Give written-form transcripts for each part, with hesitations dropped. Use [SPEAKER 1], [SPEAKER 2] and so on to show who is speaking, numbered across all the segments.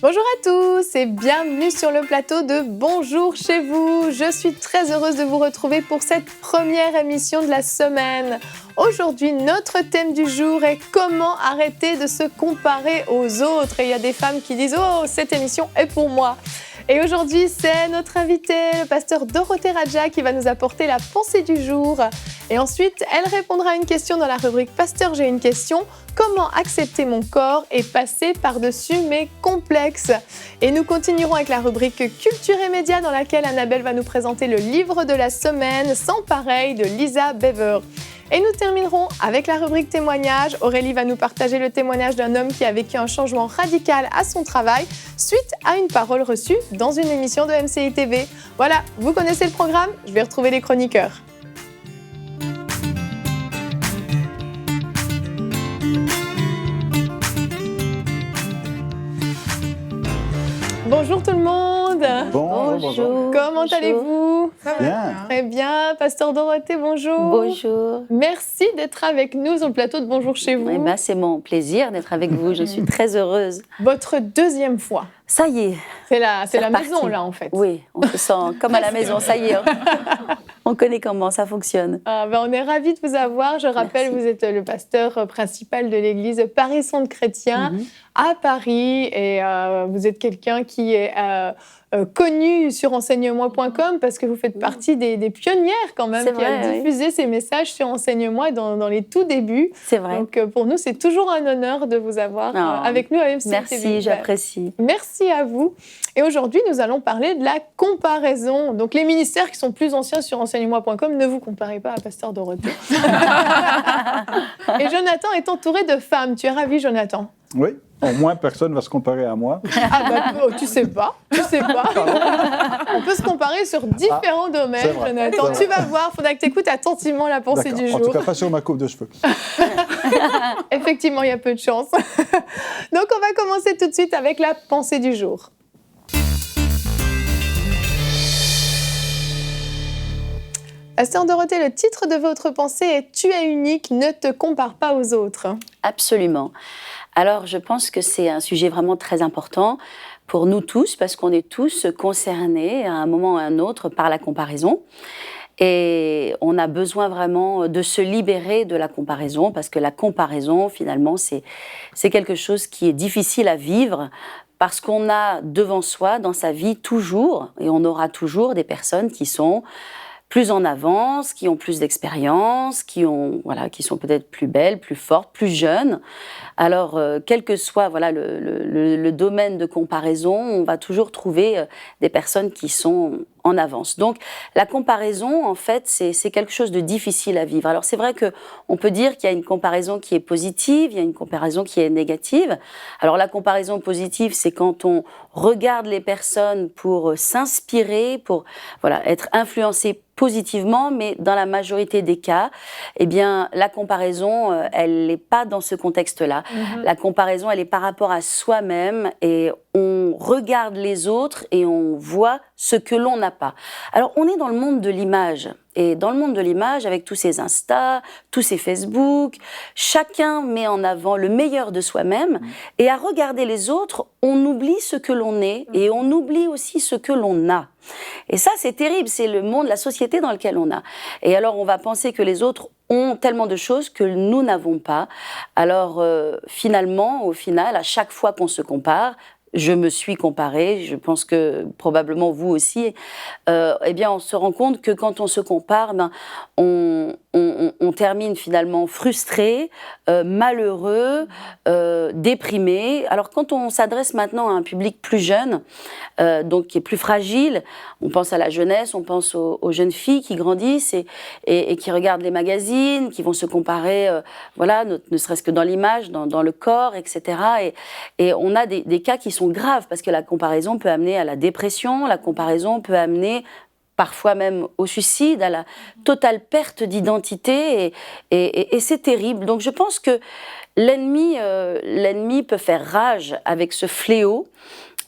[SPEAKER 1] Bonjour à tous et bienvenue sur le plateau de Bonjour chez vous. Je suis très heureuse de vous retrouver pour cette première émission de la semaine. Aujourd'hui, notre thème du jour est comment arrêter de se comparer aux autres. Et il y a des femmes qui disent « Oh, cette émission est pour moi ». Et aujourd'hui, c'est notre invitée, le pasteur Dorothée Radja, qui va nous apporter la pensée du jour. Et ensuite, elle répondra à une question dans la rubrique « Pasteur, j'ai une question ». Comment accepter mon corps et passer par-dessus mes complexes? Et nous continuerons avec la rubrique Culture et médias dans laquelle Annabelle va nous présenter le livre de la semaine Sans pareil de Lisa Bever. Et nous terminerons avec la rubrique témoignages. Aurélie va nous partager le témoignage d'un homme qui a vécu un changement radical à son travail suite à une parole reçue dans une émission de MCI TV. Voilà, vous connaissez le programme, je vais retrouver les chroniqueurs. Bonjour tout le monde.
[SPEAKER 2] Bonjour.
[SPEAKER 1] Comment allez-vous?
[SPEAKER 2] Bien.
[SPEAKER 1] Très bien. Pasteur Dorothée, bonjour.
[SPEAKER 3] Bonjour.
[SPEAKER 1] Merci d'être avec nous sur le plateau de Bonjour chez vous.
[SPEAKER 3] Eh ben, c'est mon plaisir d'être avec vous. Je suis très heureuse.
[SPEAKER 1] Votre deuxième fois.
[SPEAKER 3] Ça y est.
[SPEAKER 1] C'est la
[SPEAKER 3] reparti.
[SPEAKER 1] maison là en fait.
[SPEAKER 3] Oui, on se sent comme à la maison. Ça y est. On connaît comment ça fonctionne.
[SPEAKER 1] On est ravis de vous avoir. Je rappelle,
[SPEAKER 3] Merci.
[SPEAKER 1] vous êtes le pasteur principal de l'église Paris-Centre Chrétien à Paris. Et vous êtes quelqu'un qui est connu sur enseigne-moi.com parce que vous faites partie des pionnières quand même qui a diffusé ces messages sur Enseigne-moi dans les tout débuts.
[SPEAKER 3] C'est vrai.
[SPEAKER 1] Donc pour nous, c'est toujours un honneur de vous avoir avec nous à MCI
[SPEAKER 3] Merci,
[SPEAKER 1] TV.
[SPEAKER 3] j'apprécie.
[SPEAKER 1] Merci à vous. Et aujourd'hui, nous allons parler de la comparaison. Donc, les ministères qui sont plus anciens sur enseigne-moi.com, ne vous comparez pas à Pasteur Dorothée. Et Jonathan est entouré de femmes. Tu es ravi, Jonathan?
[SPEAKER 2] Oui, au moins personne ne va se comparer à moi.
[SPEAKER 1] Tu sais pas. On peut se comparer sur différents domaines, Jonathan. Tu vas voir, il faudra que tu écoutes attentivement la pensée du jour.
[SPEAKER 2] En tout cas, pas sur ma coupe de cheveux.
[SPEAKER 1] Effectivement, il y a peu de chance. Donc, on va commencer tout de suite avec la pensée du jour. Pasteur Dorothée, le titre de votre pensée est « Tu es unique, ne te compare pas aux autres ».
[SPEAKER 3] Absolument. Alors, je pense que c'est un sujet vraiment très important pour nous tous, parce qu'on est tous concernés à un moment ou à un autre par la comparaison. Et on a besoin vraiment de se libérer de la comparaison, parce que la comparaison, finalement, c'est quelque chose qui est difficile à vivre, parce qu'on a devant soi, dans sa vie, toujours, et on aura toujours des personnes qui sont plus en avance, qui ont plus d'expérience, qui sont peut-être plus belles, plus fortes, plus jeunes. Alors, quel que soit le domaine de comparaison, on va toujours trouver des personnes qui sont en avance. Donc, la comparaison, en fait, c'est quelque chose de difficile à vivre. Alors, c'est vrai qu'on peut dire qu'il y a une comparaison qui est positive, il y a une comparaison qui est négative. Alors, la comparaison positive, c'est quand on regarde les personnes pour s'inspirer, pour être influencé positivement, mais dans la majorité des cas, eh bien, la comparaison, elle n'est pas dans ce contexte-là. La comparaison, elle est par rapport à soi-même et on regarde les autres et on voit ce que l'on n'a pas. Alors, on est dans le monde de l'image. Et dans le monde de l'image, avec tous ces Insta, tous ces Facebook, chacun met en avant le meilleur de soi-même. Et à regarder les autres, on oublie ce que l'on est et on oublie aussi ce que l'on a. Et ça, c'est terrible. C'est le monde, la société dans lequel on a. Et alors, on va penser que les autres ont tellement de choses que nous n'avons pas. Alors, au final, à chaque fois qu'on se compare, je me suis comparée, je pense que probablement vous aussi, eh bien on se rend compte que quand on se compare, on termine finalement frustré, malheureux, déprimé. Alors quand on s'adresse maintenant à un public plus jeune, donc qui est plus fragile, on pense à la jeunesse, on pense aux jeunes filles qui grandissent et qui regardent les magazines, qui vont se comparer, ne serait-ce que dans l'image, dans le corps, etc. Et on a des cas qui sont graves parce que la comparaison peut amener à la dépression, la comparaison peut amener parfois même au suicide, à la totale perte d'identité et c'est terrible. Donc je pense que l'ennemi peut faire rage avec ce fléau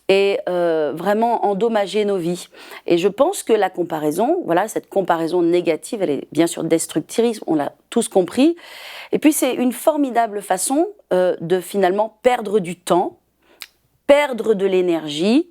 [SPEAKER 3] et vraiment endommager nos vies. Et je pense que la comparaison, cette comparaison négative, elle est bien sûr destructrice, on l'a tous compris. Et puis c'est une formidable façon de finalement perdre du temps perdre de l'énergie.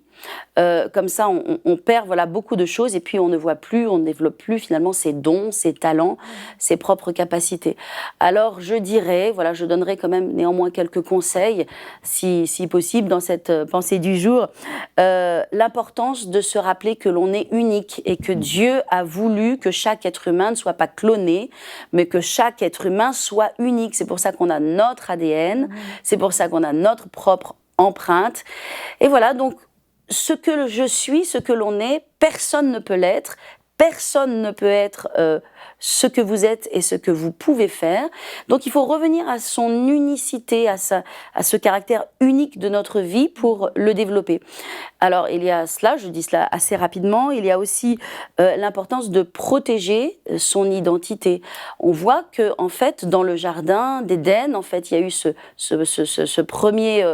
[SPEAKER 3] Comme ça, on perd beaucoup de choses et puis on ne voit plus, on ne développe plus finalement ses dons, ses talents, ses propres capacités. Alors je dirais, je donnerai quand même néanmoins quelques conseils, si possible, dans cette pensée du jour. L'importance de se rappeler que l'on est unique et que Dieu a voulu que chaque être humain ne soit pas cloné, mais que chaque être humain soit unique. C'est pour ça qu'on a notre ADN, c'est pour ça qu'on a notre propre empreinte. Et voilà, donc, ce que je suis, ce que l'on est, personne ne peut l'être, personne ne peut être ce que vous êtes et ce que vous pouvez faire. Donc il faut revenir à son unicité, à ce caractère unique de notre vie pour le développer. Alors il y a cela, je dis cela assez rapidement, il y a aussi l'importance de protéger son identité. On voit que en fait dans le jardin d'Éden, en fait il y a eu ce premier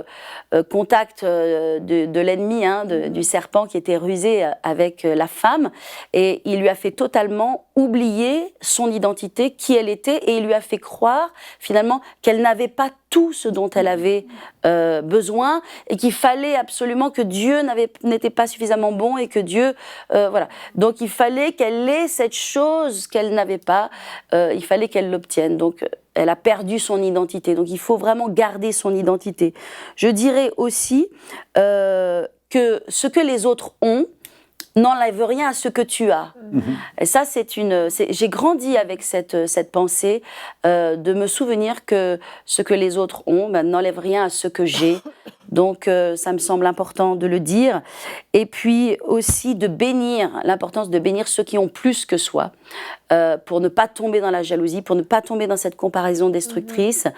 [SPEAKER 3] contact de l'ennemi, du serpent qui était rusé avec la femme, et il lui a fait totalement oublier son identité, qui elle était, et il lui a fait croire finalement qu'elle n'avait pas tout ce dont elle avait besoin, et qu'il fallait absolument que Dieu n'était pas suffisamment bon, et que Dieu, donc il fallait qu'elle ait cette chose qu'elle n'avait pas, il fallait qu'elle l'obtienne. Donc elle a perdu son identité. Donc il faut vraiment garder son identité. Je dirais aussi que ce que les autres ont n'enlève rien à ce que tu as. Et ça, j'ai grandi avec cette pensée de me souvenir que ce que les autres ont n'enlève rien à ce que j'ai. Donc, ça me semble important de le dire. Et puis aussi de bénir, l'importance de bénir ceux qui ont plus que soi, pour ne pas tomber dans la jalousie, pour ne pas tomber dans cette comparaison destructrice.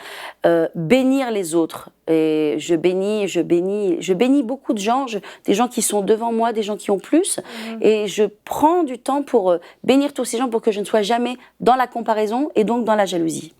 [SPEAKER 3] Bénir les autres. Et je bénis beaucoup de gens, des gens qui sont devant moi, des gens qui ont plus. Et je prends du temps pour bénir tous ces gens pour que je ne sois jamais dans la comparaison et donc dans la jalousie.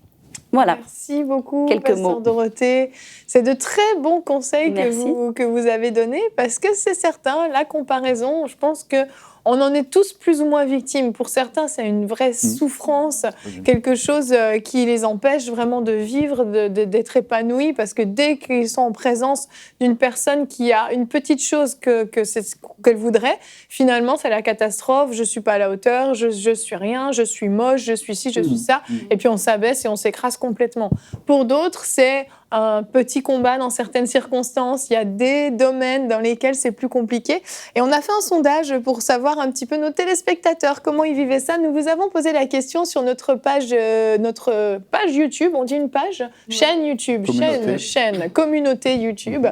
[SPEAKER 3] Voilà.
[SPEAKER 1] Merci beaucoup,
[SPEAKER 3] Quelques mots.
[SPEAKER 1] Dorothée. C'est de très bons conseils que vous avez donnés, parce que c'est certain, la comparaison, je pense que on en est tous plus ou moins victimes. Pour certains, c'est une vraie souffrance, quelque chose qui les empêche vraiment de vivre, d'être épanouis, parce que dès qu'ils sont en présence d'une personne qui a une petite chose qu'elle voudrait, finalement, c'est la catastrophe. Je ne suis pas à la hauteur, je suis rien, je suis moche, je suis ci, je suis ça. Et puis on s'abaisse et on s'écrase complètement. Pour d'autres, c'est un petit combat dans certaines circonstances. Il y a des domaines dans lesquels c'est plus compliqué. Et on a fait un sondage pour savoir un petit peu nos téléspectateurs, comment ils vivaient ça. Nous vous avons posé la question sur notre page YouTube. On dit une page ? Chaîne YouTube. Chaîne, communauté YouTube.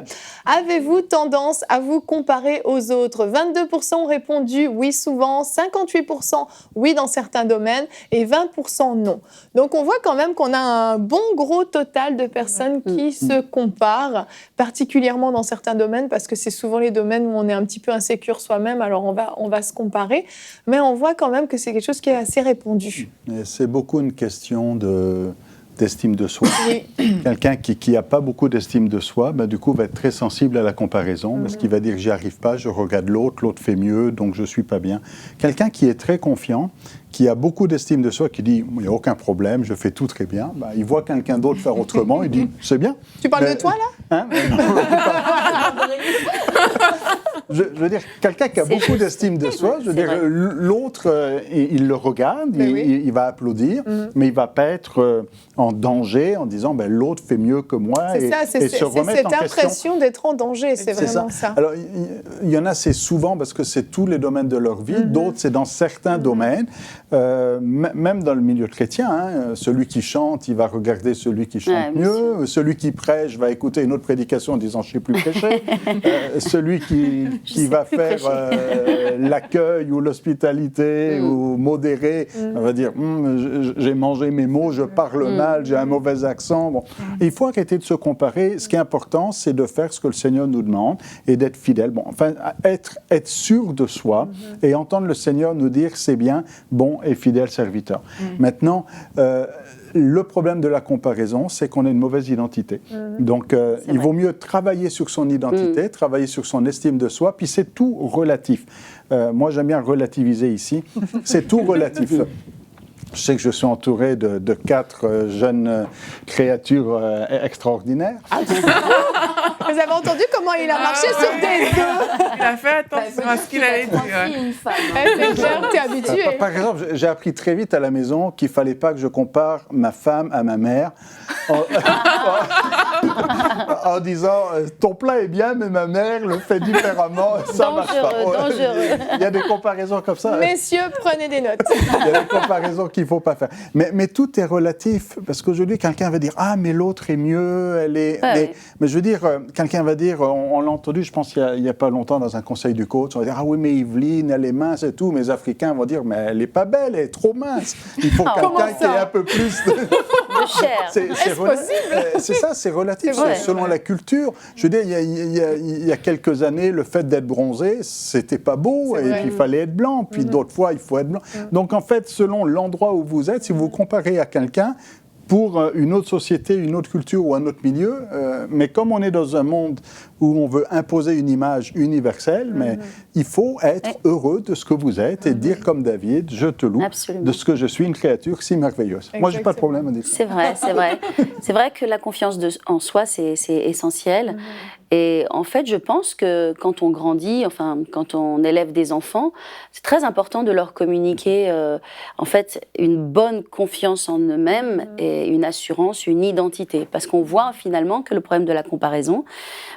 [SPEAKER 1] Avez-vous tendance à vous comparer aux autres ? 22% ont répondu oui souvent, 58% oui dans certains domaines et 20% non. Donc on voit quand même qu'on a un bon gros total de personnes qui se comparent, particulièrement dans certains domaines, parce que c'est souvent les domaines où on est un petit peu insécure soi-même, alors on va se comparer, mais on voit quand même que c'est quelque chose qui est assez répandu.
[SPEAKER 2] Et c'est beaucoup une question d'estime de soi. Oui. Quelqu'un qui n'a pas beaucoup d'estime de soi, du coup, va être très sensible à la comparaison, parce qu'il va dire « j'y arrive pas, je regarde l'autre fait mieux, donc je ne suis pas bien ». Quelqu'un qui est très confiant, qui a beaucoup d'estime de soi, qui dit « il n'y a aucun problème, je fais tout très bien », il voit quelqu'un d'autre faire autrement, il dit « c'est bien ».
[SPEAKER 1] Tu parles de toi, là ?
[SPEAKER 2] Je veux dire, quelqu'un qui a beaucoup d'estime de soi, je veux dire, l'autre, il le regarde, il va applaudir, mais il ne va pas être en danger en disant l'autre fait mieux que moi et se remettre en question.
[SPEAKER 1] C'est cette impression d'être en danger, c'est vraiment ça.
[SPEAKER 2] Alors, il y en a, c'est souvent parce que c'est tous les domaines de leur vie, d'autres, c'est dans certains domaines, même dans le milieu chrétien, celui qui chante, il va regarder celui qui chante mieux, celui qui prêche va écouter une autre prédication en disant « je ne sais plus prêcher », celui qui va faire l'accueil ou l'hospitalité ou modérer, on va dire j'ai mangé mes mots, je parle mal, j'ai un mauvais accent. Bon. Il faut arrêter de se comparer. Ce qui est important, c'est de faire ce que le Seigneur nous demande et d'être fidèle. Bon, enfin, être sûr de soi et entendre le Seigneur nous dire c'est bien, bon et fidèle serviteur. Maintenant, le problème de la comparaison, c'est qu'on a une mauvaise identité. Donc, il vaut mieux travailler sur son identité, travailler sur son estime de soi, puis c'est tout relatif. Moi, j'aime bien relativiser ici. C'est tout relatif. Je sais que je suis entouré de 4 jeunes créatures extraordinaires.
[SPEAKER 1] Vous avez entendu comment il a marché sur des œufs?
[SPEAKER 4] Il a fait attention à ce qu'il allait dire.
[SPEAKER 1] C'est clair, t'es habitué.
[SPEAKER 2] Par exemple, j'ai appris très vite à la maison qu'il ne fallait pas que je compare ma femme à ma mère en disant ton plat est bien, mais ma mère le fait différemment. Ça marche pas.
[SPEAKER 3] Dangereux.
[SPEAKER 2] Il y a des comparaisons comme ça.
[SPEAKER 1] Messieurs, prenez des notes.
[SPEAKER 2] Il y a des comparaisons qu'il ne faut pas faire. Mais tout est relatif, parce qu'aujourd'hui, quelqu'un va dire « Ah, mais l'autre est mieux, elle est… Mais je veux dire, quelqu'un va dire, on l'a entendu, je pense, il n'y a pas longtemps, dans un conseil du coach, on va dire « Ah oui, mais Yveline, elle est mince et tout. » Mais les Africains vont dire « Mais elle n'est pas belle, elle est trop mince. Il faut quelqu'un qui ait un peu plus de… »
[SPEAKER 3] De chair.
[SPEAKER 1] Est-ce possible?
[SPEAKER 2] C'est ça, c'est relatif,
[SPEAKER 1] C'est vrai,
[SPEAKER 2] selon la culture. Je veux dire, il y a quelques années, le fait d'être bronzé, c'était pas beau, et puis il fallait être blanc, puis d'autres fois, il faut être blanc. Donc en fait, selon l'endroit où vous êtes, si vous vous comparez à quelqu'un, pour une autre société, une autre culture ou un autre milieu, mais comme on est dans un monde où on veut imposer une image universelle, mais il faut être heureux de ce que vous êtes et dire comme David, je te loue de ce que je suis, une créature si merveilleuse. Exactement. Moi, je n'ai pas de problème à dire ça.
[SPEAKER 3] C'est vrai, c'est vrai. C'est vrai que la confiance en soi, c'est essentiel. Et en fait, je pense que quand on grandit, enfin, quand on élève des enfants, c'est très important de leur communiquer, en fait, une bonne confiance en eux-mêmes et une assurance, une identité. Parce qu'on voit finalement que le problème de la comparaison,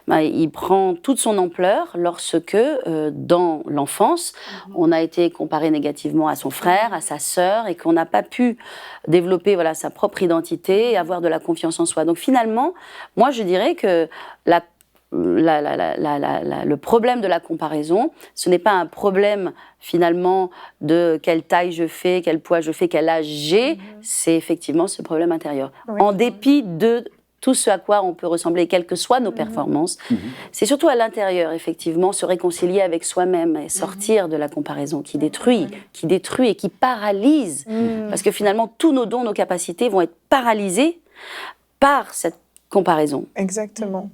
[SPEAKER 3] il prend toute son ampleur lorsque, dans l'enfance, on a été comparé négativement à son frère, à sa sœur, et qu'on n'a pas pu développer sa propre identité et avoir de la confiance en soi. Donc finalement, moi je dirais que le problème de la comparaison, ce n'est pas un problème finalement de quelle taille je fais, quel poids je fais, quel âge j'ai, c'est effectivement ce problème intérieur. Oui. En dépit de tout ce à quoi on peut ressembler, quelles que soient nos performances, c'est surtout à l'intérieur, effectivement, se réconcilier avec soi-même et sortir de la comparaison qui détruit et qui paralyse. Parce que finalement, tous nos dons, nos capacités vont être paralysés par cette comparaison.
[SPEAKER 1] Exactement.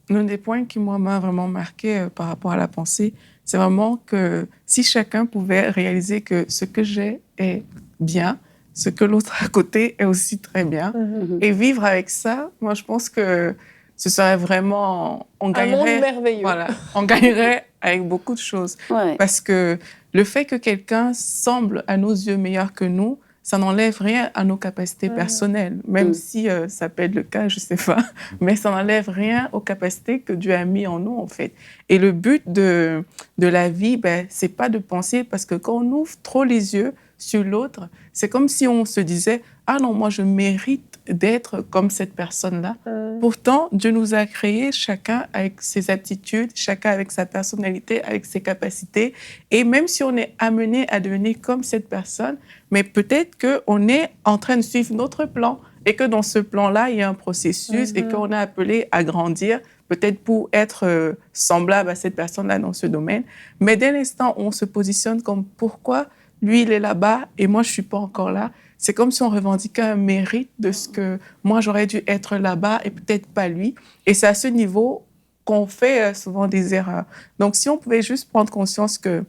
[SPEAKER 4] L'un des points qui, moi, m'a vraiment marqué par rapport à la pensée, c'est vraiment que si chacun pouvait réaliser que ce que j'ai est bien, ce que l'autre à côté est aussi très bien, et vivre avec ça, moi, je pense que ce serait vraiment…
[SPEAKER 1] un monde merveilleux.
[SPEAKER 4] Voilà, on gagnerait avec beaucoup de choses. Ouais. Parce que le fait que quelqu'un semble, à nos yeux, meilleur que nous, ça n'enlève rien à nos capacités personnelles, même si ça peut être le cas, je ne sais pas, mais ça n'enlève rien aux capacités que Dieu a mis en nous, en fait. Et le but de la vie, ce n'est pas de penser, parce que quand on ouvre trop les yeux sur l'autre, c'est comme si on se disait « Ah non, moi, je mérite d'être comme cette personne-là. » Pourtant, Dieu nous a créés chacun avec ses aptitudes, chacun avec sa personnalité, avec ses capacités. Et même si on est amené à devenir comme cette personne, mais peut-être qu'on est en train de suivre notre plan et que dans ce plan-là, il y a un processus et qu'on est appelé à grandir, peut-être pour être semblable à cette personne-là dans ce domaine. Mais dès l'instant où on se positionne comme « Pourquoi lui, il est là-bas et moi, je ne suis pas encore là ?» C'est comme si on revendiquait un mérite de ce que moi, j'aurais dû être là-bas et peut-être pas lui. Et c'est à ce niveau qu'on fait souvent des erreurs. Donc, si on pouvait juste prendre conscience que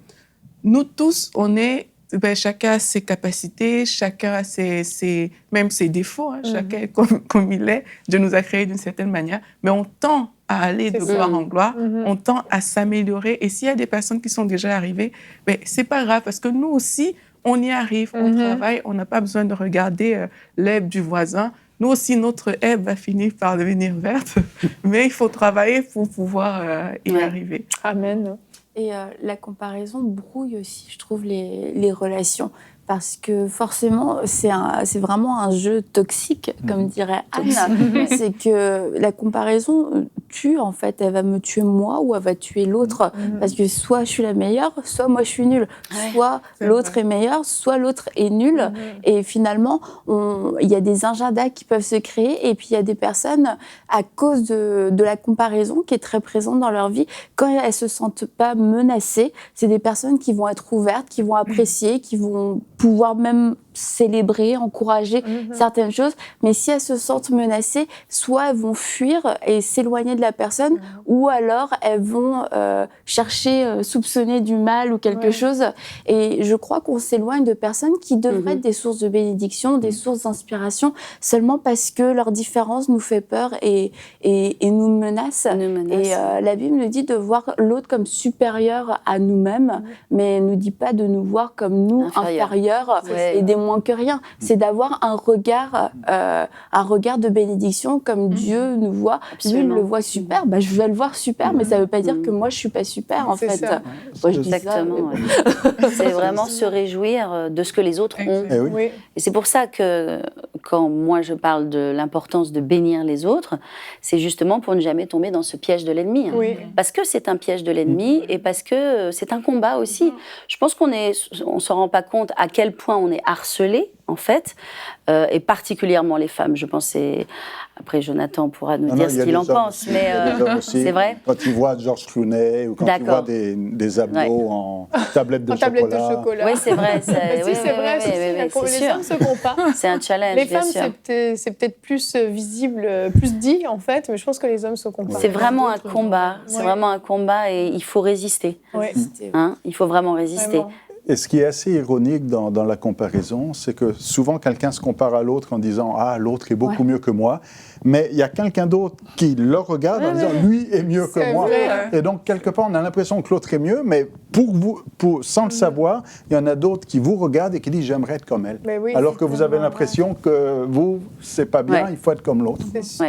[SPEAKER 4] nous tous, on est, chacun a ses capacités, chacun a même ses défauts, chacun est comme il est. Dieu nous a créés d'une certaine manière, mais on tend à aller de gloire en gloire, on tend à s'améliorer. Et s'il y a des personnes qui sont déjà arrivées, c'est pas grave, parce que nous aussi, on y arrive, on travaille, on n'a pas besoin de regarder l'herbe du voisin. Nous aussi, notre herbe va finir par devenir verte, mais il faut travailler pour pouvoir y arriver.
[SPEAKER 1] Amen.
[SPEAKER 5] Et la comparaison brouille aussi, je trouve, les relations. Parce que forcément, c'est vraiment un jeu toxique, comme dirait Anne. C'est que la comparaison tue, en fait. Elle va me tuer moi ou elle va tuer l'autre. Parce que soit je suis la meilleure, soit moi je suis nulle. Soit l'autre est meilleur, soit l'autre est nul. Et finalement, il y a des agendas qui peuvent se créer. Et puis, il y a des personnes, à cause de la comparaison qui est très présente dans leur vie, quand elles ne se sentent pas menacées, c'est des personnes qui vont être ouvertes, qui vont apprécier, qui vont pouvoir même célébrer, encourager certaines choses, mais si elles se sentent menacées, soit elles vont fuir et s'éloigner de la personne, ou alors elles vont chercher, soupçonner du mal ou quelque chose. Et je crois qu'on s'éloigne de personnes qui devraient être des sources de bénédiction, des sources d'inspiration, seulement parce que leur différence nous fait peur et nous menace. Et la Bible nous dit de voir l'autre comme supérieur à nous-mêmes, mais elle nous dit pas de nous voir comme nous inférieurs et des moins que rien. C'est d'avoir un regard de bénédiction comme Dieu nous voit. Lui, il le voit super, je vais le voir super, mais ça veut pas dire que moi je suis pas super en fait.
[SPEAKER 3] Moi, je dis exactement. C'est vraiment se réjouir de ce que les autres ont. Et c'est pour ça que quand moi je parle de l'importance de bénir les autres, c'est justement pour ne jamais tomber dans ce piège de l'ennemi. Parce que c'est un piège de l'ennemi et parce que c'est un combat aussi. Je pense qu'on se rend pas compte à quel point on est harcelé, en fait, et particulièrement les femmes. Je pense après Jonathan pourra nous dire ce qu'il en pense, mais c'est vrai.
[SPEAKER 2] Quand tu vois George Clooney ou quand tu vois des abdos en tablette de chocolat.
[SPEAKER 1] Oui,
[SPEAKER 3] c'est vrai.
[SPEAKER 1] C'est vrai. Les hommes se comparent.
[SPEAKER 3] C'est un challenge.
[SPEAKER 1] Les femmes, c'est peut-être plus visible, plus dit en fait, mais je pense que les hommes se comparent.
[SPEAKER 3] C'est vraiment un combat. C'est vraiment un combat et il faut résister. Il faut vraiment résister.
[SPEAKER 1] Vraiment.
[SPEAKER 2] Et ce qui est assez ironique dans la comparaison, c'est que souvent quelqu'un se compare à l'autre en disant « Ah, l'autre est beaucoup mieux que moi ». Mais il y a quelqu'un d'autre qui le regarde en disant « Lui est mieux que moi ». Et donc, quelque part, on a l'impression que l'autre est mieux, mais sans le savoir, il y en a d'autres qui vous regardent et qui disent « J'aimerais être comme elle ». Alors que vous avez l'impression que vous, c'est pas bien, il faut être comme l'autre.
[SPEAKER 5] Et ça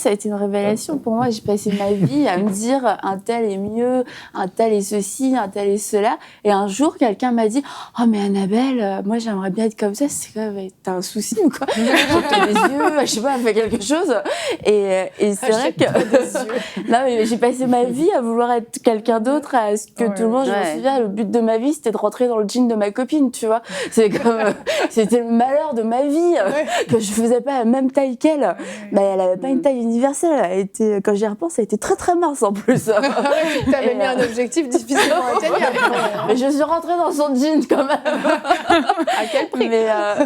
[SPEAKER 5] a été une révélation pour moi. J'ai passé ma vie à me dire « Un tel est mieux, un tel est ceci, un tel est cela ». Et un jour, quelqu'un m'a dit « Oh mais Annabelle, moi j'aimerais bien être comme ça ». C'est quoi, t'as un souci ou quoi? J'ai les yeux, je sais pas, fais quelque chose. Et c'est vrai que non, mais j'ai passé ma vie à vouloir être quelqu'un d'autre, à ce que tout le monde, je me souviens, le but de ma vie c'était de rentrer dans le jean de ma copine, tu vois. C'est comme c'était le malheur de ma vie que je faisais pas la même taille qu'elle. Elle avait pas une taille universelle, elle était, quand j'y repense, elle était très très mince en plus.
[SPEAKER 1] T'avais mis un objectif difficilement atteignable.
[SPEAKER 5] Mais je suis rentrée dans son jean quand même.
[SPEAKER 1] À quel prix?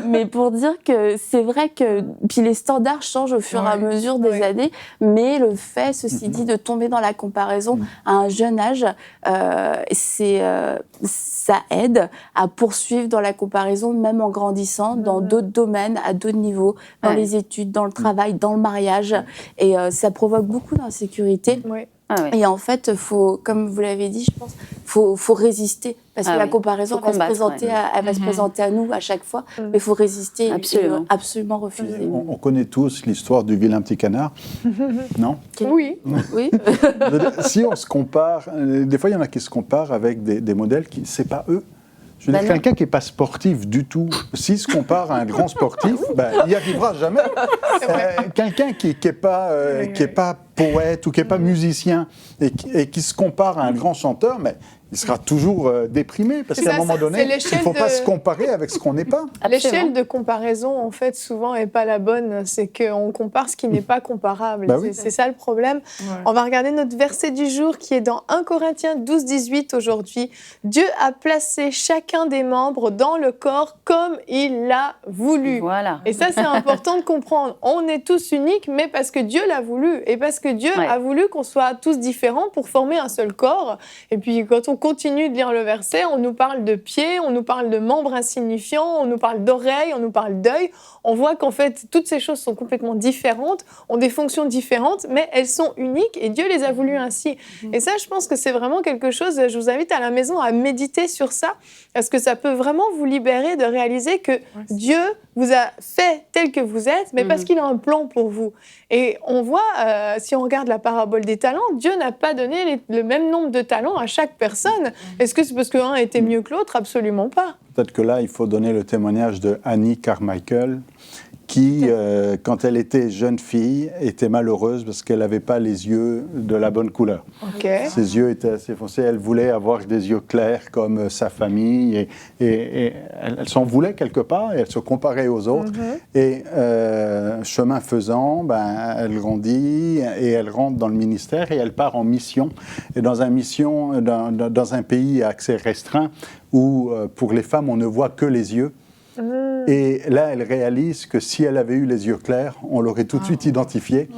[SPEAKER 5] Mais pour dire que c'est vrai que puis les standards changent au fur et à mesure des années, mais le fait, ceci dit, de tomber dans la comparaison à un jeune âge, ça aide à poursuivre dans la comparaison, même en grandissant, dans d'autres domaines, à d'autres niveaux, dans les études, dans le travail, dans le mariage, et ça provoque beaucoup d'insécurité. Et en fait, comme vous l'avez dit, je pense, faut résister. Parce que la comparaison, elle va se présenter à nous à chaque fois. Mais il faut résister et absolument refuser.
[SPEAKER 2] On connaît tous l'histoire du vilain petit canard, non?
[SPEAKER 1] Oui.
[SPEAKER 2] Si on se compare, des fois il y en a qui se comparent avec des modèles qui, c'est pas eux. Je veux dire, quelqu'un qui n'est pas sportif du tout, s'il se compare à un grand sportif, il n'y arrivera jamais. Quelqu'un qui n'est pas poète ou qui n'est pas musicien et qui se compare à un grand chanteur, mais il sera toujours déprimé parce qu'à un moment donné, il ne faut pas se comparer avec ce qu'on n'est pas.
[SPEAKER 1] L'échelle de comparaison, en fait, souvent n'est pas la bonne. C'est qu'on compare ce qui n'est pas comparable. C'est ça le problème. On va regarder notre verset du jour qui est dans 1 Corinthiens 12-18 aujourd'hui. Dieu a placé chacun des membres dans le corps comme il l'a voulu.
[SPEAKER 3] Voilà.
[SPEAKER 1] Et ça, c'est important de comprendre. On est tous uniques, mais parce que Dieu l'a voulu. Et parce que Dieu a voulu qu'on soit tous différents pour former un seul corps. Et puis, quand on continue de lire le verset, on nous parle de pieds, on nous parle de membres insignifiants, on nous parle d'oreilles, on nous parle d'œil. On voit qu'en fait, toutes ces choses sont complètement différentes, ont des fonctions différentes, mais elles sont uniques et Dieu les a voulues ainsi. Et ça, je pense que c'est vraiment quelque chose, je vous invite à la maison à méditer sur ça, parce que ça peut vraiment vous libérer de réaliser que Dieu vous a fait tel que vous êtes, mais parce qu'il a un plan pour vous. Et on voit, si on regarde la parabole des talents, Dieu n'a pas donné le même nombre de talents à chaque personne. Est-ce que c'est parce qu'un était mieux que l'autre? Absolument pas.
[SPEAKER 2] Peut-être que là, il faut donner le témoignage de Annie Carmichael, qui, quand elle était jeune fille, était malheureuse parce qu'elle n'avait pas les yeux de la bonne couleur. Ses yeux étaient assez foncés. Elle voulait avoir des yeux clairs comme sa famille et elle s'en voulait quelque part et elle se comparait aux autres. Et chemin faisant, elle grandit et elle rentre dans le ministère et elle part en mission. Et dans un pays à accès restreint où pour les femmes, on ne voit que les yeux. Et là, elle réalise que si elle avait eu les yeux clairs, on l'aurait tout de suite identifiée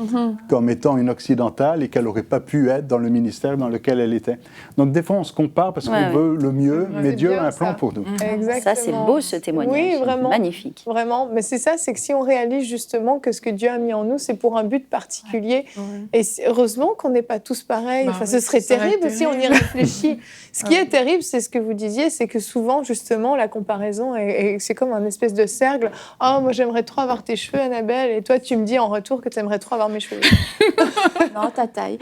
[SPEAKER 2] comme étant une occidentale et qu'elle n'aurait pas pu être dans le ministère dans lequel elle était. Donc des fois, on se compare parce qu'on veut le mieux, mais Dieu a un plan pour nous.
[SPEAKER 1] Exactement.
[SPEAKER 3] Ça, c'est beau, ce témoignage.
[SPEAKER 1] Oui, vraiment.
[SPEAKER 3] Magnifique.
[SPEAKER 1] Vraiment. Mais c'est ça, c'est que si on réalise justement que ce que Dieu a mis en nous, c'est pour un but particulier. Et heureusement qu'on n'est pas tous pareils. Enfin, ce serait terrible si on y réfléchit. Ce qui est terrible, c'est ce que vous disiez, c'est que souvent, justement, la comparaison, c'est comme un espèce de cercle. « Oh, moi, j'aimerais trop avoir tes cheveux, Annabelle. Et toi, tu me dis en retour que tu aimerais trop avoir mes cheveux. »
[SPEAKER 5] Non, ta taille.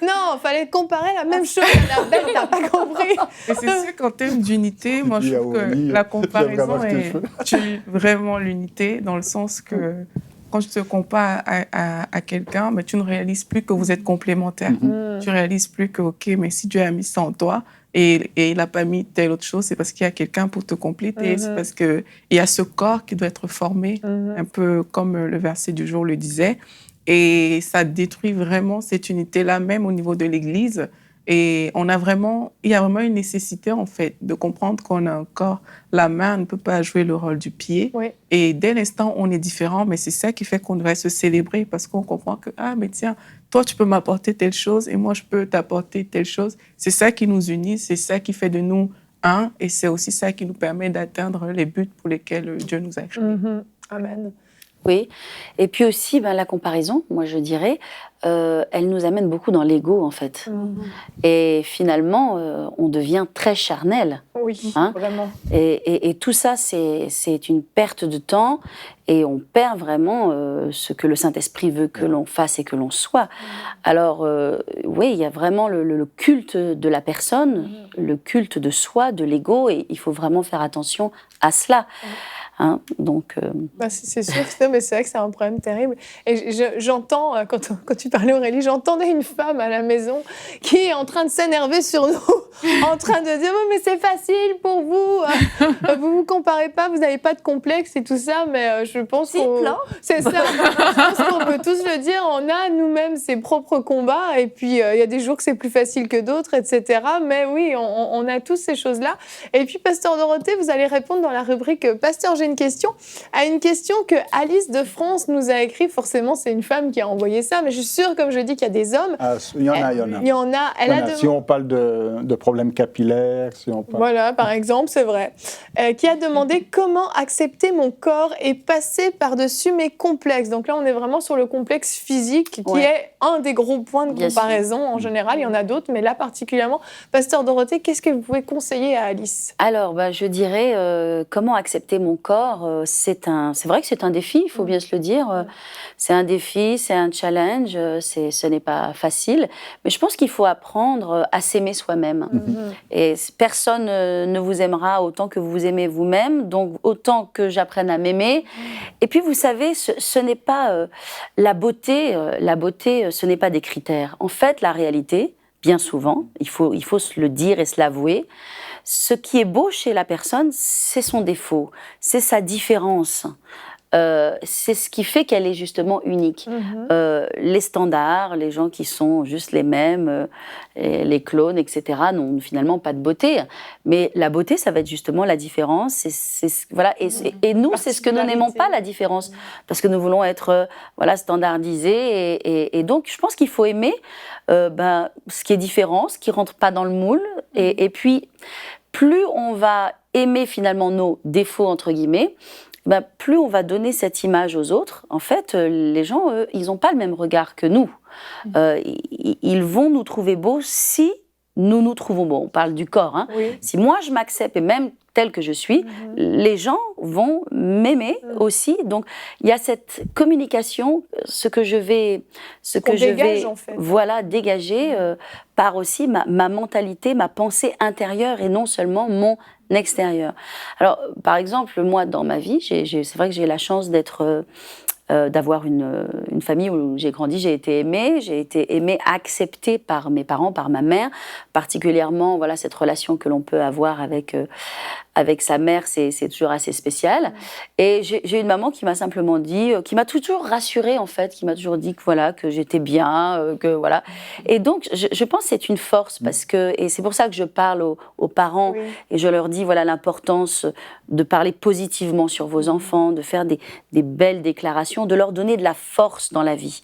[SPEAKER 1] Non, il fallait comparer la même chose. Annabelle, t'as pas compris.
[SPEAKER 4] Et c'est sûr qu'en termes d'unité, moi, je trouve que la comparaison tue vraiment l'unité, dans le sens que quand je te compare à quelqu'un, mais tu ne réalises plus que vous êtes complémentaires. Tu réalises plus que, OK, mais si Dieu a mis ça en toi et il n'a pas mis telle autre chose, c'est parce qu'il y a quelqu'un pour te compléter. C'est parce qu'il y a ce corps qui doit être formé, un peu comme le verset du jour le disait. Et ça détruit vraiment cette unité-là, même au niveau de l'Église. Et il y a vraiment une nécessité, en fait, de comprendre qu'on a un corps. La main ne peut pas jouer le rôle du pied. Oui. Et dès l'instant, on est différent, mais c'est ça qui fait qu'on devrait se célébrer, parce qu'on comprend que, ah, mais tiens, toi, tu peux m'apporter telle chose et moi, je peux t'apporter telle chose. C'est ça qui nous unit, c'est ça qui fait de nous un, et c'est aussi ça qui nous permet d'atteindre les buts pour lesquels Dieu nous a créés.
[SPEAKER 1] Amen.
[SPEAKER 3] Oui, et puis aussi, la comparaison, moi je dirais, elle nous amène beaucoup dans l'ego, en fait. Et finalement, on devient très charnel.
[SPEAKER 1] Oui, vraiment.
[SPEAKER 3] Et tout ça, c'est une perte de temps, et on perd vraiment ce que le Saint-Esprit veut que l'on fasse et que l'on soit. Alors, oui, il y a vraiment le culte de la personne, le culte de soi, de l'ego, et il faut vraiment faire attention à cela. Donc,
[SPEAKER 1] c'est sûr, mais c'est vrai que c'est un problème terrible. Et j'entends, quand tu parlais, Aurélie, j'entendais une femme à la maison qui est en train de s'énerver sur nous, en train de dire « mais c'est facile pour vous, vous comparez pas, vous n'avez pas de complexe et tout ça », mais je pense c'est ça, je pense qu'on peut tous le dire, on a nous-mêmes ses propres combats, et puis il y a des jours que c'est plus facile que d'autres, etc. Mais oui, on a tous ces choses-là. Et puis, Pasteur Dorothée, vous allez répondre dans la rubrique « Pasteur, j'ai une question » à une question que Alice de France nous a écrit. Forcément, c'est une femme qui a envoyé ça, mais je suis sûre, comme je dis, qu'il y a des hommes.
[SPEAKER 2] Il y en a. Si on parle de problèmes capillaires, si on parle...
[SPEAKER 1] Voilà, par exemple, c'est vrai. Qui a demandé comment accepter mon corps et passer par-dessus mes complexes. Donc là, on est vraiment sur le complexe physique, qui est un des gros points de comparaison. En général, il y en a d'autres, mais là particulièrement. Pasteur Dorothée, qu'est-ce que vous pouvez conseiller à Alice ?
[SPEAKER 3] Alors, je dirais, comment accepter mon corps, c'est vrai que c'est un défi, il faut bien se le dire. C'est un défi, c'est un challenge, ce n'est pas facile. Mais je pense qu'il faut apprendre à s'aimer soi-même. Et personne ne vous aimera autant que vous vous aimez vous-même, donc autant que j'apprenne à m'aimer. Et puis, vous savez, ce n'est pas la beauté, ce n'est pas des critères. En fait, la réalité, bien souvent, il faut se le dire et se l'avouer, ce qui est beau chez la personne, c'est son défaut, c'est sa différence. C'est ce qui fait qu'elle est justement unique. Les standards, les gens qui sont juste les mêmes, les clones, etc., n'ont finalement pas de beauté. Mais la beauté, ça va être justement la différence. Voilà. Et nous, c'est ce que nous n'aimons pas, la différence. Parce que nous voulons être standardisés. Et donc, je pense qu'il faut aimer ce qui est différent, ce qui ne rentre pas dans le moule. Et puis, plus on va aimer finalement nos défauts, entre guillemets, plus on va donner cette image aux autres. En fait, les gens, ils n'ont pas le même regard que nous. Ils vont nous trouver beaux si nous nous trouvons beaux. On parle du corps. Oui. Si moi, je m'accepte, et même tel que je suis, les gens vont m'aimer aussi. Donc, il y a cette communication, ce que je vais
[SPEAKER 1] en fait.
[SPEAKER 3] Voilà, dégager par aussi ma mentalité, ma pensée intérieure, et non seulement mon extérieur. Alors, par exemple, moi, dans ma vie, c'est vrai que j'ai la chance d'avoir une famille où j'ai grandi, j'ai été aimée, acceptée par mes parents, par ma mère, particulièrement, voilà, cette relation que l'on peut avoir avec avec sa mère, c'est toujours assez spécial. Et j'ai une maman qui m'a simplement dit, qui m'a toujours rassurée en fait, qui m'a toujours dit que voilà, que j'étais bien, que voilà. Et donc, je pense que c'est une force parce que, et c'est pour ça que je parle aux parents et je leur dis voilà l'importance de parler positivement sur vos enfants, de faire des belles déclarations, de leur donner de la force dans la vie.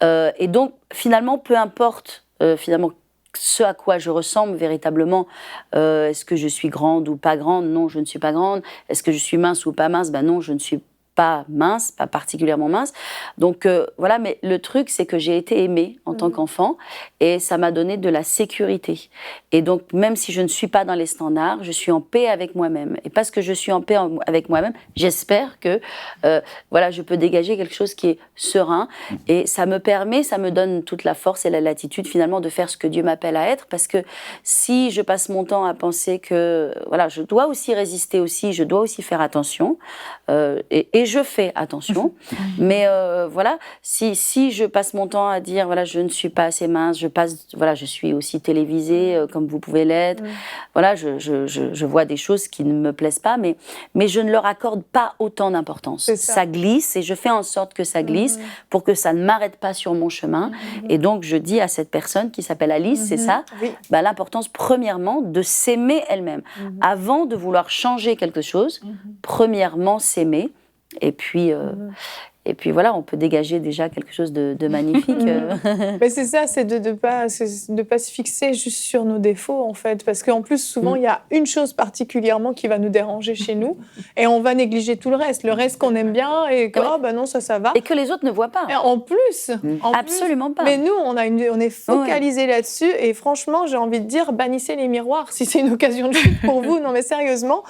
[SPEAKER 3] Et donc, finalement, peu importe finalement ce à quoi je ressemble véritablement, est-ce que je suis grande ou pas grande? Non, je ne suis pas grande. Est-ce que je suis mince ou pas mince? Ben non, je ne suis pas mince, pas particulièrement mince. Donc voilà, mais le truc, c'est que j'ai été aimée en tant qu'enfant et ça m'a donné de la sécurité. Et donc, même si je ne suis pas dans les standards, je suis en paix avec moi-même. Et parce que je suis en paix avec moi-même, j'espère que voilà, je peux dégager quelque chose qui est serein. Et ça me donne toute la force et la latitude finalement de faire ce que Dieu m'appelle à être. Parce que si je passe mon temps à penser que voilà, je dois aussi résister aussi, je dois aussi faire attention. Et je fais attention, mais voilà, si je passe mon temps à dire voilà, je ne suis pas assez mince, je suis aussi télévisée comme vous pouvez l'être, voilà, je vois des choses qui ne me plaisent pas, mais je ne leur accorde pas autant d'importance. Ça glisse et je fais en sorte que ça glisse pour que ça ne m'arrête pas sur mon chemin. Et donc je dis à cette personne qui s'appelle Alice, c'est ça, l'importance premièrement de s'aimer elle-même, avant de vouloir changer quelque chose. Premièrement s'aimer. Et puis voilà, on peut dégager déjà quelque chose de magnifique.
[SPEAKER 1] Mais c'est ça, c'est de pas se fixer juste sur nos défauts, en fait. Parce qu'en plus, souvent, il y a une chose particulièrement qui va nous déranger chez nous et on va négliger tout le reste. Le reste qu'on aime bien et que, non, ça va.
[SPEAKER 3] Et que les autres ne voient pas.
[SPEAKER 1] Et en plus.
[SPEAKER 3] Absolument pas.
[SPEAKER 1] Mais nous, on est focalisés là-dessus et franchement, j'ai envie de dire, bannissez les miroirs si c'est une occasion de chute pour vous. Non, mais sérieusement.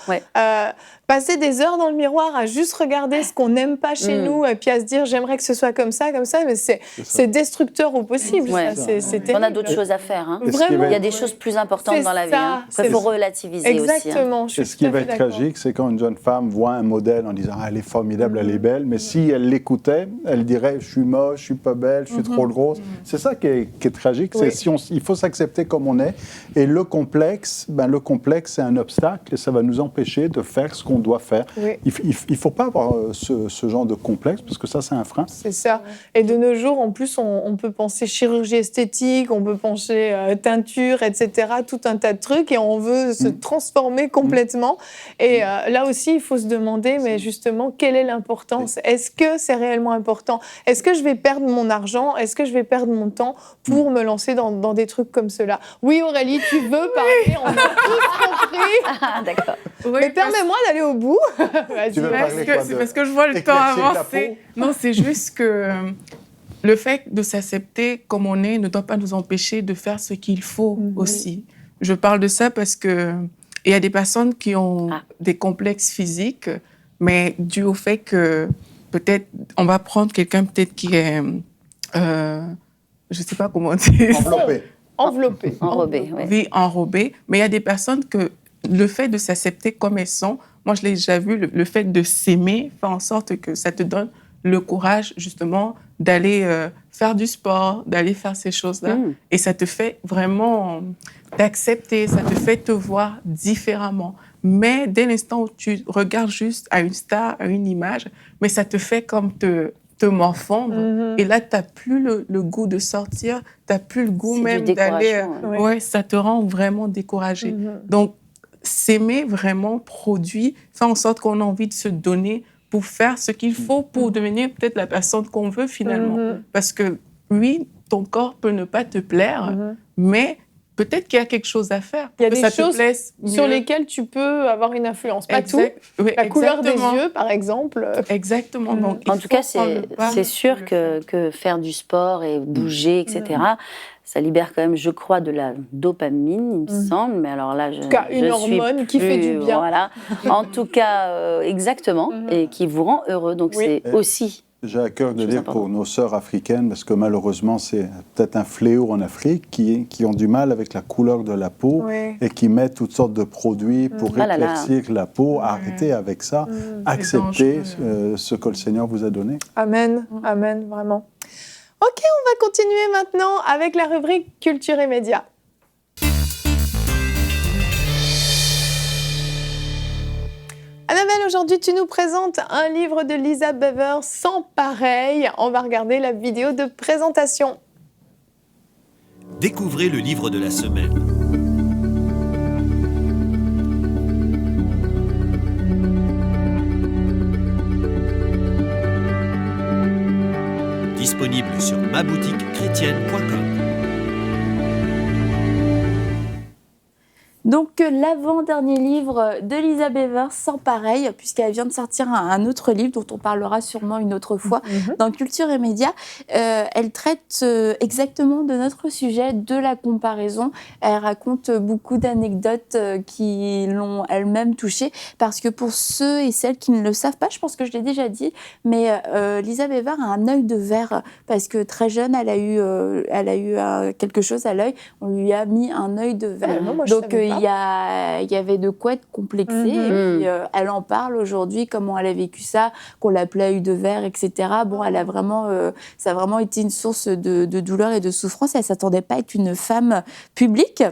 [SPEAKER 1] Passer des heures dans le miroir à juste regarder ce qu'on n'aime pas chez nous et puis à se dire j'aimerais que ce soit comme ça, mais c'est destructeur au possible. C'est terrible.
[SPEAKER 3] On a d'autres choses à faire. Hein.
[SPEAKER 1] Vraiment.
[SPEAKER 3] Il y a des choses plus importantes dans la vie. Il faut relativiser
[SPEAKER 1] Exactement,
[SPEAKER 3] aussi.
[SPEAKER 2] Et ce qui va être tragique, c'est quand une jeune femme voit un modèle en disant elle est formidable, elle est belle, mais si elle l'écoutait, elle dirait je suis moche, je suis pas belle, je suis trop grosse. C'est ça qui est tragique. Il faut s'accepter comme on est. Et le complexe, c'est un obstacle et ça va nous empêcher de faire ce qu'on doit faire. Il ne faut pas avoir ce genre de complexe parce que ça, c'est un frein.
[SPEAKER 1] C'est ça. Et de nos jours, en plus, on peut penser chirurgie esthétique, on peut penser teinture, etc., tout un tas de trucs et on veut se transformer complètement. Et là aussi, il faut se demander, mais justement, quelle est l'importance? Est-ce que c'est réellement important? Est-ce que je vais perdre mon argent? Est-ce que je vais perdre mon temps pour me lancer dans des trucs comme cela? Oui, Aurélie, tu veux parler? On a tous compris.
[SPEAKER 3] Ah, d'accord.
[SPEAKER 1] Mais permets-moi d'aller au bout.
[SPEAKER 4] C'est parce que je vois le temps avancer. Non, c'est juste que le fait de s'accepter comme on est ne doit pas nous empêcher de faire ce qu'il faut aussi. Je parle de ça parce que il y a des personnes qui ont des complexes physiques, mais dû au fait que peut-être on va prendre quelqu'un peut-être qui est, je sais pas comment dire,
[SPEAKER 1] enveloppé,
[SPEAKER 3] oui,
[SPEAKER 4] enrobé. Mais il y a des personnes que le fait de s'accepter comme elles sont, moi je l'ai déjà vu, le fait de s'aimer fait en sorte que ça te donne le courage justement d'aller faire du sport, d'aller faire ces choses-là. Et ça te fait vraiment t'accepter, ça te fait te voir différemment. Mais dès l'instant où tu regardes juste à une star, à une image, mais ça te fait comme te morfondre. Et là, tu n'as plus le goût de sortir, tu n'as plus le goût même d'aller... ça te rend vraiment découragé. Donc, s'aimer vraiment produit, fait en sorte qu'on a envie de se donner pour faire ce qu'il faut pour devenir peut-être la personne qu'on veut finalement. Parce que oui, ton corps peut ne pas te plaire, mais peut-être qu'il y a quelque chose à faire.
[SPEAKER 1] Il y a des choses sur lesquelles tu peux avoir une influence. Pas tout. La couleur des yeux, par exemple.
[SPEAKER 4] Exactement. Donc,
[SPEAKER 3] en tout cas, c'est sûr que faire du sport et bouger, etc., ça libère quand même, je crois, de la dopamine, il me semble. Mais alors là,
[SPEAKER 1] en tout cas, une hormone qui fait du bien.
[SPEAKER 3] Voilà. En tout cas, exactement, et qui vous rend heureux. Donc c'est aussi...
[SPEAKER 2] J'ai à cœur de dire pour nos sœurs africaines, parce que malheureusement, c'est peut-être un fléau en Afrique, qui ont du mal avec la couleur de la peau et qui mettent toutes sortes de produits pour éclaircir la peau. Arrêtez avec ça. Acceptez ce que le Seigneur vous a donné.
[SPEAKER 1] Amen. Amen, vraiment. Ok, on va continuer maintenant avec la rubrique Culture et Médias. Isabelle, aujourd'hui, tu nous présentes un livre de Lisa Bever sans pareil. On va regarder la vidéo de présentation.
[SPEAKER 6] Découvrez le livre de la semaine. Disponible sur maboutiquechrétienne.com.
[SPEAKER 5] Donc, l'avant-dernier livre de Lisa Bever, sans pareil, puisqu'elle vient de sortir un autre livre dont on parlera sûrement une autre fois dans Culture et Médias. Elle traite exactement de notre sujet, de la comparaison. Elle raconte beaucoup d'anecdotes qui l'ont elle-même touchée, parce que pour ceux et celles qui ne le savent pas, je pense que je l'ai déjà dit, mais Lisa Bever a un œil de verre, parce que très jeune, elle a eu quelque chose à l'œil. On lui a mis un œil de verre.
[SPEAKER 1] Non, moi,
[SPEAKER 5] donc, il y avait de quoi être complexée. Et puis, elle en parle aujourd'hui, comment elle a vécu ça, qu'on l'appelait œil de verre, etc. Bon, elle a vraiment, ça a vraiment été une source de douleur et de souffrance. Elle ne s'attendait pas à être une femme publique.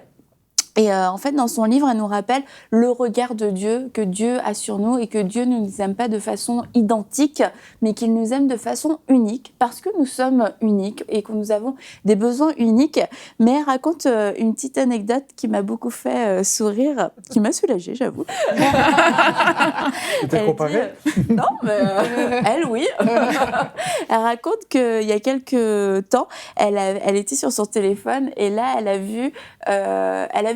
[SPEAKER 5] Et en fait, dans son livre, elle nous rappelle le regard de Dieu, que Dieu a sur nous et que Dieu ne nous aime pas de façon identique, mais qu'il nous aime de façon unique, parce que nous sommes uniques et que nous avons des besoins uniques. Mais elle raconte une petite anecdote qui m'a beaucoup fait sourire, qui m'a soulagée, j'avoue.
[SPEAKER 2] Tu t'es comparée ?
[SPEAKER 5] Non, mais elle, oui. Elle raconte qu'il y a quelques temps, elle était sur son téléphone et là, elle a vu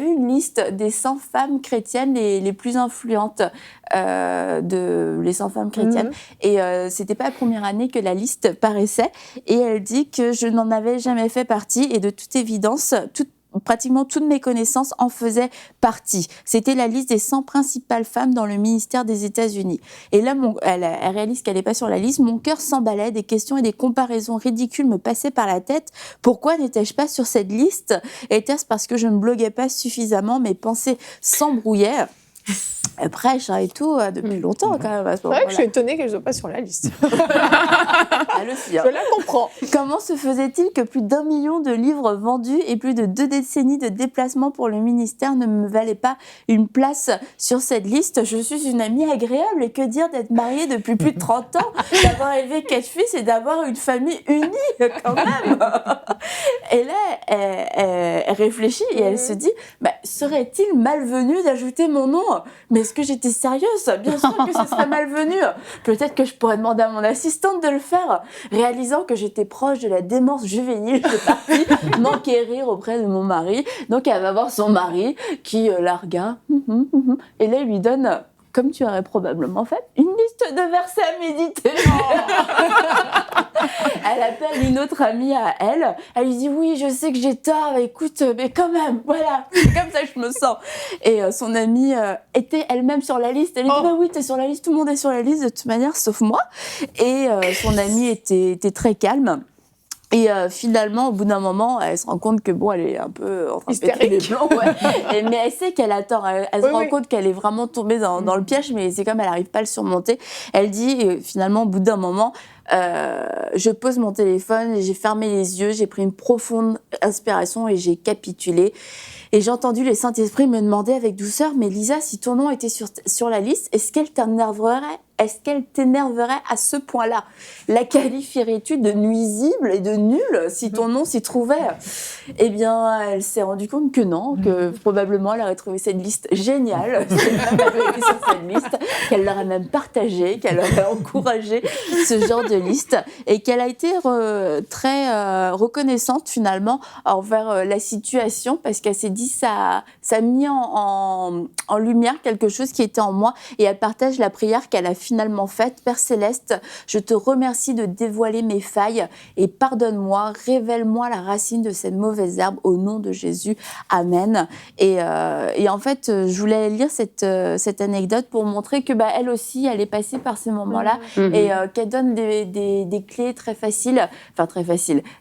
[SPEAKER 5] une liste des 100 femmes chrétiennes les plus influentes, les 100 femmes chrétiennes. Et c'était pas la première année que la liste paraissait. Et elle dit que je n'en avais jamais fait partie et de toute évidence, pratiquement toutes mes connaissances en faisaient partie. C'était la liste des 100 principales femmes dans le ministère des États-Unis. Et là, elle réalise qu'elle n'est pas sur la liste. Mon cœur s'emballait, des questions et des comparaisons ridicules me passaient par la tête. Pourquoi n'étais-je pas sur cette liste ? Était-ce parce que je ne bloguais pas suffisamment ? Mes pensées s'embrouillaient. Elle prêche et tout depuis longtemps quand même à ce moment-là.
[SPEAKER 1] C'est vrai que je suis étonnée qu'elle ne soit pas sur la liste.
[SPEAKER 5] Elle aussi, hein.
[SPEAKER 1] Je la comprends.
[SPEAKER 5] Comment se faisait-il que plus d'1 million de livres vendus et plus de 2 décennies de déplacements pour le ministère ne me valaient pas une place sur cette liste ? Je suis une amie agréable et que dire d'être mariée depuis plus de 30 ans, d'avoir élevé 4 fils et d'avoir une famille unie quand même. Et là, elle réfléchit et elle se dit, serait-il malvenu d'ajouter mon nom ? Mais est-ce que j'étais sérieuse ? Bien sûr que ce serait malvenu. Peut-être que je pourrais demander à mon assistante de le faire. Réalisant que j'étais proche de la démence juvénile, je suis partie m'enquérir auprès de mon mari. Donc elle va voir son mari qui la regarde. Et là, il lui donne, comme tu aurais probablement fait, une liste de versets à méditer. Elle appelle une autre amie à elle. Elle lui dit, oui, je sais que j'ai tort, écoute, mais quand même, voilà, c'est comme ça que je me sens. Et son amie était elle-même sur la liste. Elle lui dit, oui, t'es sur la liste, tout le monde est sur la liste de toute manière, sauf moi. Et son amie était très calme. Et finalement, au bout d'un moment, elle se rend compte que elle est un peu en train de péter les plombs. Mais elle sait qu'elle a tort. Elle se rend compte qu'elle est vraiment tombée dans le piège, mais c'est comme elle n'arrive pas à le surmonter. Elle dit, finalement, au bout d'un moment, je pose mon téléphone, j'ai fermé les yeux, j'ai pris une profonde inspiration et j'ai capitulé. Et j'ai entendu le Saint-Esprit me demander avec douceur, mais Lisa, si ton nom était sur la liste, est-ce qu'elle t'énerverait à ce point-là ? La qualifierais-tu de nuisible et de nulle si ton nom s'y trouvait ? Eh bien, elle s'est rendue compte que non, que probablement elle aurait trouvé cette liste géniale, si elle avait été sur cette liste, qu'elle l'aurait même partagée, qu'elle aurait encouragé ce genre de liste et qu'elle a été très reconnaissante finalement envers la situation parce qu'elle s'est dit ça a mis en lumière quelque chose qui était en moi et elle partage la prière qu'elle a finalement faite. Père Céleste, je te remercie de dévoiler mes failles et pardonne-moi, révèle-moi la racine de cette mauvaise herbe au nom de Jésus. Amen. Et en fait, je voulais lire cette anecdote pour montrer que elle aussi, elle est passée par ces moments-là et qu'elle donne des clés très faciles,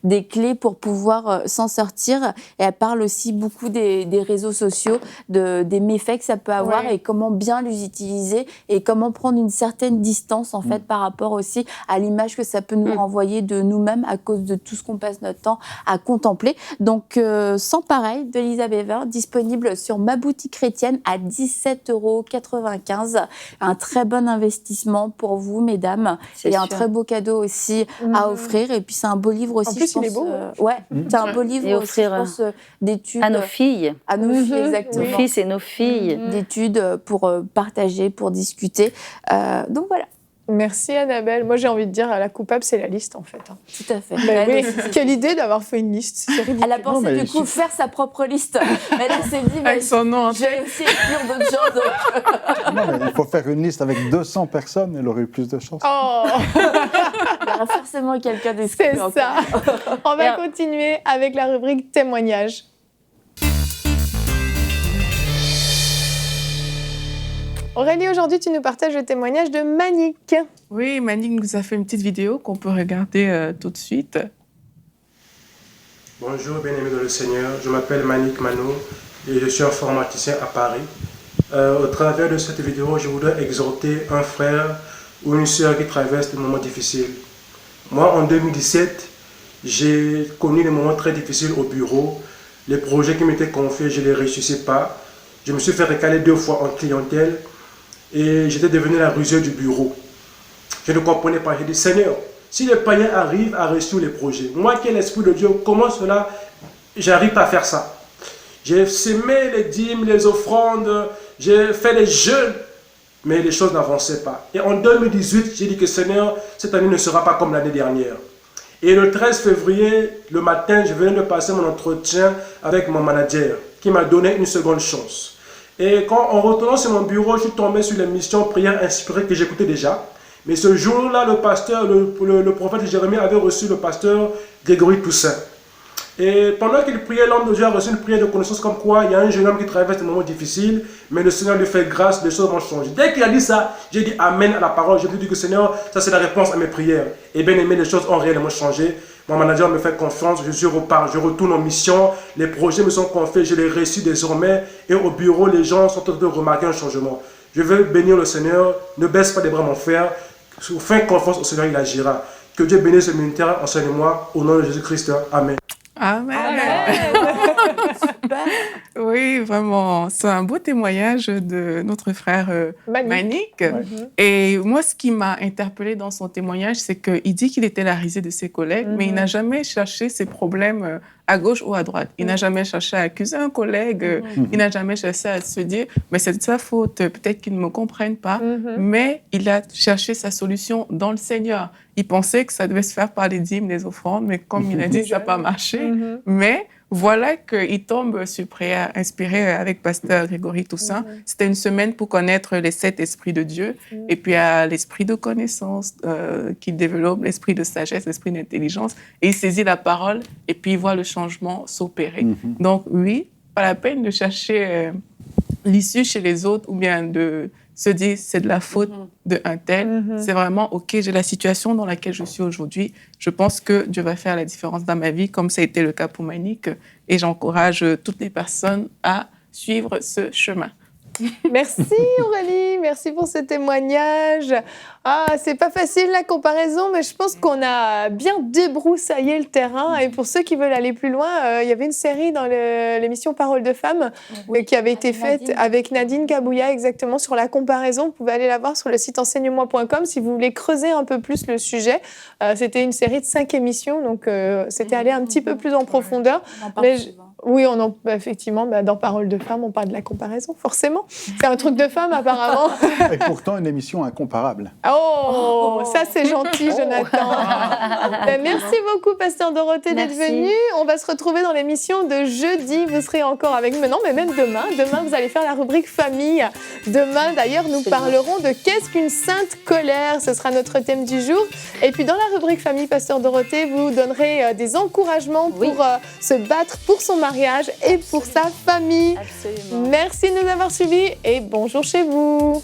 [SPEAKER 5] des clés pour pouvoir s'en sortir. Et elle parle aussi beaucoup des réseaux sociaux, des méfaits que ça peut avoir et comment bien les utiliser et comment prendre une certaine certaine distance, en fait, par rapport aussi à l'image que ça peut nous renvoyer de nous-mêmes à cause de tout ce qu'on passe notre temps à contempler. Donc, Sans pareil de Lisa Bever, disponible sur Ma Boutique Chrétienne à 17,95 €. Un très bon investissement pour vous, mesdames. Et un très beau cadeau aussi à offrir. Et puis, c'est un beau livre aussi.
[SPEAKER 1] En plus,
[SPEAKER 5] je pense,
[SPEAKER 1] il est beau.
[SPEAKER 5] Ouais, c'est un beau livre
[SPEAKER 3] et
[SPEAKER 5] aussi,
[SPEAKER 3] offrir
[SPEAKER 5] je pense, d'études.
[SPEAKER 3] à nos filles.
[SPEAKER 5] À nos filles, exactement.
[SPEAKER 3] Nos fils et nos filles.
[SPEAKER 5] D'études pour partager, pour discuter. Donc voilà.
[SPEAKER 1] Merci Annabelle. Moi j'ai envie de dire la coupable c'est la liste en fait.
[SPEAKER 5] Tout à fait.
[SPEAKER 1] Oui. Quelle idée d'avoir fait une liste. C'est ridicule.
[SPEAKER 5] Elle a pensé du coup faire sa propre liste. Mais elle s'est dit,
[SPEAKER 4] Avec son nom en
[SPEAKER 5] je vais aussi écrire d'autres choses.
[SPEAKER 2] Non, mais il faut faire une liste avec 200 personnes, elle aurait eu plus de chance.
[SPEAKER 1] Oh,
[SPEAKER 5] Il y aura forcément quelqu'un d'exclu
[SPEAKER 1] c'est
[SPEAKER 5] encore.
[SPEAKER 1] ça. On va continuer avec la rubrique témoignages. Aurélie, aujourd'hui, tu nous partages le témoignage de Manick.
[SPEAKER 4] Oui, Manick nous a fait une petite vidéo qu'on peut regarder tout de suite.
[SPEAKER 7] Bonjour, bien-aimés dans le Seigneur. Je m'appelle Manick Mano et je suis informaticien à Paris. Au travers de cette vidéo, je voudrais exhorter un frère ou une sœur qui traverse des moments difficiles. Moi, en 2017, j'ai connu des moments très difficiles au bureau. Les projets qui m'étaient confiés, je ne les réussissais pas. Je me suis fait recaler 2 fois en clientèle. Et j'étais devenu la rusure du bureau. Je ne comprenais pas. J'ai dit, Seigneur, si les païens arrivent à réussir les projets, moi qui ai l'Esprit de Dieu, comment cela, j'arrive pas à faire ça? J'ai semé les dîmes, les offrandes, j'ai fait les jeûnes, mais les choses n'avançaient pas. Et en 2018, j'ai dit que Seigneur, cette année ne sera pas comme l'année dernière. Et le 13 février, le matin, je venais de passer mon entretien avec mon manager, qui m'a donné une seconde chance. Et en retournant sur mon bureau, je suis tombé sur l'émission Prière inspirée que j'écoutais déjà. Mais ce jour-là, le pasteur, le prophète Jérémie avait reçu le pasteur Grégory Toussaint. Et pendant qu'il priait, l'homme de Dieu a reçu une prière de connaissance comme quoi il y a un jeune homme qui traverse des moments difficiles, mais le Seigneur lui fait grâce, les choses vont changer. Dès qu'il a dit ça, j'ai dit Amen à la parole. Je lui ai dit que Seigneur, ça c'est la réponse à mes prières. Et bien aimé, les choses ont réellement changé. Mon manager me fait confiance, je retourne en mission, les projets me sont confiés, je les réussis désormais. Et au bureau, les gens sont en train de remarquer un changement. Je veux bénir le Seigneur, ne baisse pas les bras mon frère, fais confiance au Seigneur, il agira. Que Dieu bénisse ce ministère, enseigne-moi, au nom de Jésus-Christ. Amen.
[SPEAKER 4] Amen.
[SPEAKER 5] Super.
[SPEAKER 4] Oui, vraiment, c'est un beau témoignage de notre frère Manick. Et moi, ce qui m'a interpellée dans son témoignage, c'est qu'il dit qu'il était la risée de ses collègues, mais il n'a jamais cherché ses problèmes à gauche ou à droite. Il n'a jamais cherché à accuser un collègue, il n'a jamais cherché à se dire « mais c'est de sa faute, peut-être qu'ils ne me comprennent pas ». Mais il a cherché sa solution dans le Seigneur. Il pensait que ça devait se faire par les dîmes, les offrandes, mais comme il a dit, ça n'a pas marché. Mais voilà qu'il tombe sur Prière inspirée avec Pasteur Grégory Toussaint. C'était une semaine pour connaître les 7 esprits de Dieu. Et puis, il y a l'esprit de connaissance qu'il développe, l'esprit de sagesse, l'esprit d'intelligence. Et il saisit la parole et puis il voit le changement s'opérer. Donc, oui, pas la peine de chercher l'issue chez les autres ou bien de se dire c'est de la faute d'un tel. C'est vraiment, OK, j'ai la situation dans laquelle je suis aujourd'hui. Je pense que Dieu va faire la différence dans ma vie, comme ça a été le cas pour Manick. Et j'encourage toutes les personnes à suivre ce chemin.
[SPEAKER 1] Merci Aurélie, merci pour ce témoignage. Ah, c'est pas facile la comparaison, mais je pense qu'on a bien débroussaillé le terrain. Et pour ceux qui veulent aller plus loin, il y avait une série dans l'émission Parole de Femmes qui avait été faite avec Nadine Kabouya exactement sur la comparaison. Vous pouvez aller la voir sur le site enseigne-moi.com si vous voulez creuser un peu plus le sujet. C'était une série de 5 émissions, donc c'était aller un petit peu plus en profondeur. Oui, effectivement, dans Parole de Femmes, on parle de la comparaison, forcément. C'est un truc de femme, apparemment.
[SPEAKER 2] Et pourtant, une émission incomparable.
[SPEAKER 1] Oh, ça c'est gentil, Jonathan. Merci beaucoup, Pasteur Dorothée, d'être venue. On va se retrouver dans l'émission de jeudi. Vous serez encore avec nous, non, mais même demain. Demain, vous allez faire la rubrique famille. Demain, d'ailleurs, nous parlerons de qu'est-ce qu'une sainte colère. Ce sera notre thème du jour. Et puis, dans la rubrique famille, Pasteur Dorothée, vous donnerez des encouragements pour se battre pour son mariage et pour sa famille.
[SPEAKER 3] Absolument.
[SPEAKER 1] Merci de nous avoir suivis et bonjour chez vous.